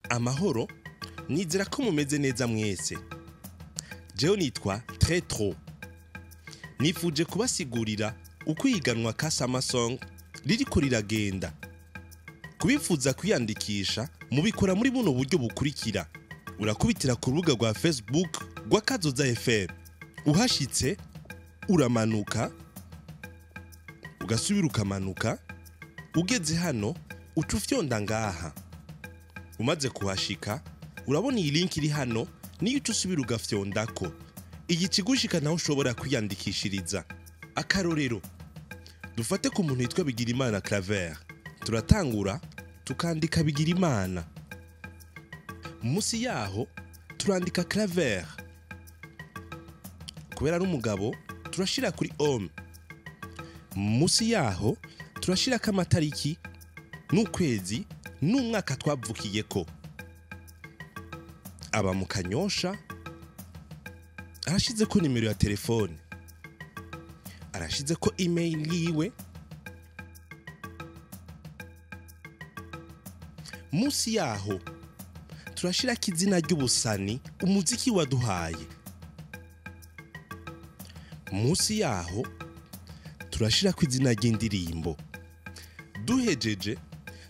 Amahoro, nizera ko mumeze neza mwese. Jewe nitwa Tretro. Nifuje kubasigurira uko ihiganwa ka Samasong ririko riragenda. Kubifuza kwiyandikisha mubikora muri buno buryo bukurikira. Urakubitira ku rubuga rwa Facebook rwa Kazoza FM. Uhashitse uramanuka, ugasubira ukamanuka, ugeze hano uca ufyonda ngaha. Umaze kuhashika urabona iyi link iri hano niyo uca usubira ugafyondako. Iyi kigushika naho ushobora kwiyandikishiriza. Akarorero, dufate ku muntu yitwa Bigirimana Claver. Turatangura tukandika Bigirimana. Musi yaho turandika Claver. Kubera ari umugabo turashira kuri homme. Musi yaho turashira kamatariki n'ukwezi n'umwaka twavukiyeko. Aba mu Kanyosha, arashize ko nimero ya telefone, arashize ko email yiwe. Musi yaho turashira kizina ry'ubusani umuziki waduhaye. Musi yaho turashira ko izina ry'indirimbo. Duhejeje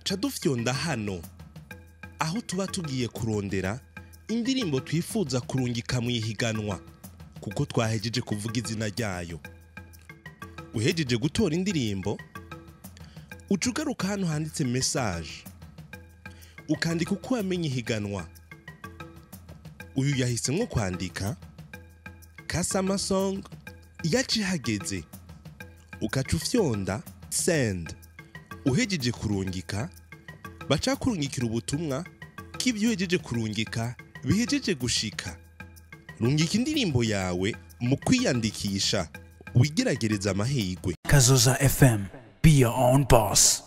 ca dufyonda hano aho tuba tugiye kurondera indirimbo twifuza kurungika mu ihiganwa, kuko twahejeje kuvuga izina ryayo. Uhejeje gutora indirimbo ucugaruka hano handitse message, ukandika uko wamenye ihiganwa. Uyu yahisemwo kwandika ka Samasong yaci hageze, ukaca ufyonda send. Uhejeje kurungika baca kurungikira ubutumwa k'ibyo uhejeje kurungika bihejeje gushika. Rungika indirimbo yawe mu kwiyandikisha, wigeragereza amahirwe. Kazoza FM, be your own boss.